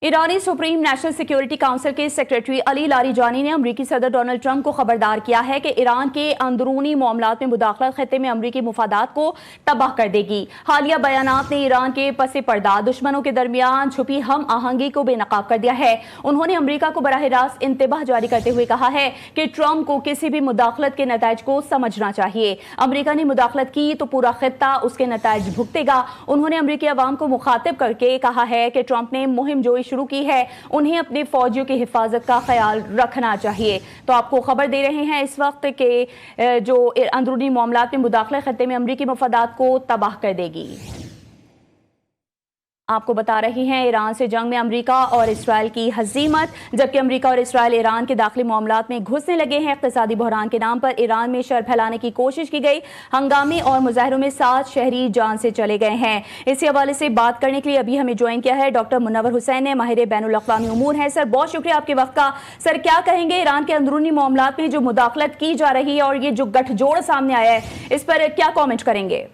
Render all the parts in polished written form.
ईरानी supreme national security council के secretary Ali Larijani ने अमरीकी सदर डोनाल्ड ट्रंप को खबरदार किया है कि ईरान के अंदरूनी मामलात में मुदाखलत खत्ते में अमरीकी मुफादात को तबाह कर देगी। हालिया बयानात ने ईरान के पसे पर्दा दुश्मनों के दरमियान छुपी हम आहंगी को बेनकाब कर दिया है। उन्होंने अमरीका को बराह रास्त इंतबाह जारी करते हुए कहा है कि ट्रंप को किसी भी मुदाखलत के नताइज को समझना चाहिए। अमरीका ने मुदाखलत की तो पूरा खित्ता उसके नताइज भुगतेगा। उन्होंने अमरीकी अवाम को मुखातिब करके कहा है कि ट्रंप ने मुहिम जोई शुरू की है, उन्हें अपने फौजियों की हिफाजत का ख्याल रखना चाहिए। तो आपको खबर दे रहे हैं इस वक्त के जो अंदरूनी मामलात में मुदाखलत खत्ते में अमरीकी मफादात को तबाह कर देगी। आपको बता रही हैं ईरान से जंग में अमरीका और इसराइल की हजीमत। जबकि अमरीका और इसराइल ईरान के दाखिली मामलात में घुसने लगे हैं। इक्तिसादी बहरान के नाम पर ईरान में शर फैलाने की कोशिश की गई। हंगामे और मुजाहरों में 7 शहरी जान से चले गए हैं। इसी हवाले से बात करने के लिए अभी हमें ज्वाइन किया है डॉक्टर मुनव्वर हुसैन ने, माहिर बैनुल अक़वामी उमूर हैं। सर, बहुत शुक्रिया आपके वक्त का। सर, क्या कहेंगे ईरान के अंदरूनी मामलात में जो मुदाखलत की जा रही है और ये जो गठजोड़ सामने आया है, इस पर क्या कॉमेंट करेंगे?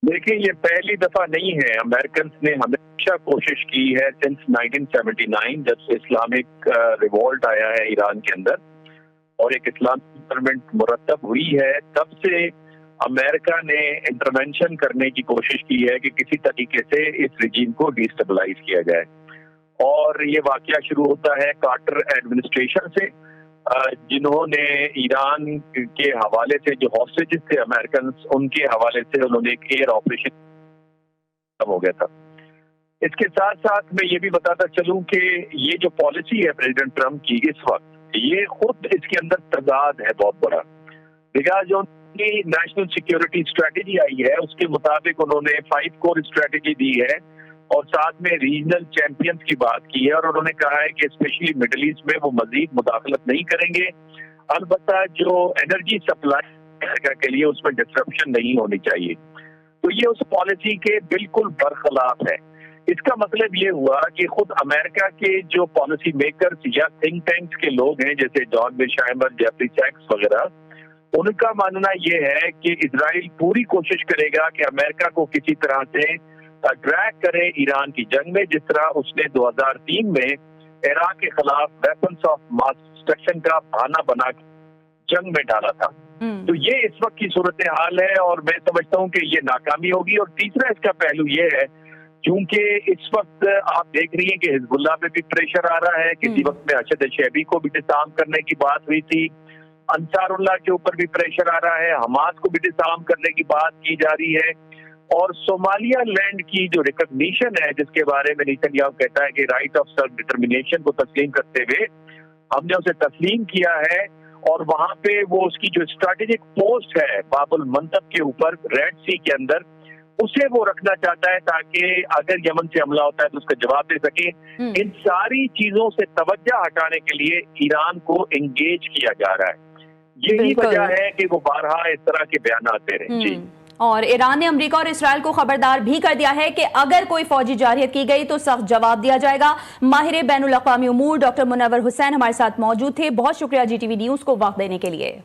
देखिए, ये पहली दफा नहीं है। अमेरिकन ने हमेशा कोशिश की है सिंस 1979 जब से इस्लामिक रिवोल्ट आया है ईरान के अंदर और एक इस्लामिक गवर्नमेंट मुरतब हुई है, तब से अमेरिका ने इंटरवेंशन करने की कोशिश की है कि किसी तरीके से इस रिजीम को डिस्टेबलाइज किया जाए। और ये वाकया शुरू होता है कार्टर एडमिनिस्ट्रेशन से, जिन्होंने ईरान के हवाले से जो हॉस्टेजेस थे अमेरिकन, उनके हवाले से उन्होंने एक एयर ऑपरेशन हो गया था। इसके साथ साथ मैं ये भी बताता चलूं कि ये जो पॉलिसी है प्रेसिडेंट ट्रंप की इस वक्त, ये खुद इसके अंदर तजाद है बहुत बड़ा। बिकॉज जो उनकी नेशनल सिक्योरिटी स्ट्रेटेजी आई है उसके मुताबिक उन्होंने 5 कोर स्ट्रेटेजी दी है और साथ में रीजनल चैंपियंस की बात की है। और उन्होंने कहा है कि स्पेशली मिडिल ईस्ट में वो मजीद मुदाखलत नहीं करेंगे। अलबत्ता जो एनर्जी सप्लाई के लिए उसमें डिस्ट्रप्शन नहीं होनी चाहिए। तो ये उस पॉलिसी के बिल्कुल बरखिलाफ है। इसका मतलब ये हुआ कि खुद अमेरिका के जो पॉलिसी मेकर्स या थिंक टैंक्स के लोग हैं, जैसे जॉन बेशाइमर, जेफरी सैक्स वगैरह, उनका मानना ये है कि इजराइल पूरी कोशिश करेगा कि अमेरिका को किसी तरह से ड्रैग करे ईरान की जंग में, जिस तरह उसने 2003 में इराक के खिलाफ वेपन्स ऑफ मास डिस्ट्रक्शन का बहाना बना जंग में डाला था। तो ये इस वक्त की सूरत हाल है और मैं समझता हूँ कि ये नाकामी होगी। और तीसरा इसका पहलू ये है, क्योंकि इस वक्त आप देख रही हैं कि हिजबुल्लाह पे भी प्रेशर आ रहा है। किसी वक्त में अशद शैबी को भी डिसआर्म करने की बात हुई थी, अंसारुल्लाह के ऊपर भी प्रेशर आ रहा है, हमास को भी डिसआर्म करने की बात की जा रही है। और सोमालिया लैंड की जो रिकॉग्निशन है, जिसके बारे में नेतन्याहू कहता है कि राइट ऑफ सेल्फ डिटर्मिनेशन को तस्लीम करते हुए हमने उसे तस्लीम किया है, और वहां पे वो उसकी जो स्ट्रेटेजिक पोस्ट है बाबुल मंतब के ऊपर रेड सी के अंदर, उसे वो रखना चाहता है ताकि अगर यमन से हमला होता है तो उसका जवाब दे सके। इन सारी चीजों से तवज्जो हटाने के लिए ईरान को एंगेज किया जा रहा है। यही वजह है कि वो बारहा इस तरह के बयान आते रहे। जी। और ईरान ने अमेरिका और इसराइल को खबरदार भी कर दिया है कि अगर कोई फौजी जारहियत की गई तो सख्त जवाब दिया जाएगा। माहिर बैनुल अक़वामी उमूर डॉक्टर मुनव्वर हुसैन हमारे साथ मौजूद थे। बहुत शुक्रिया GTV न्यूज़ को वक्त देने के लिए।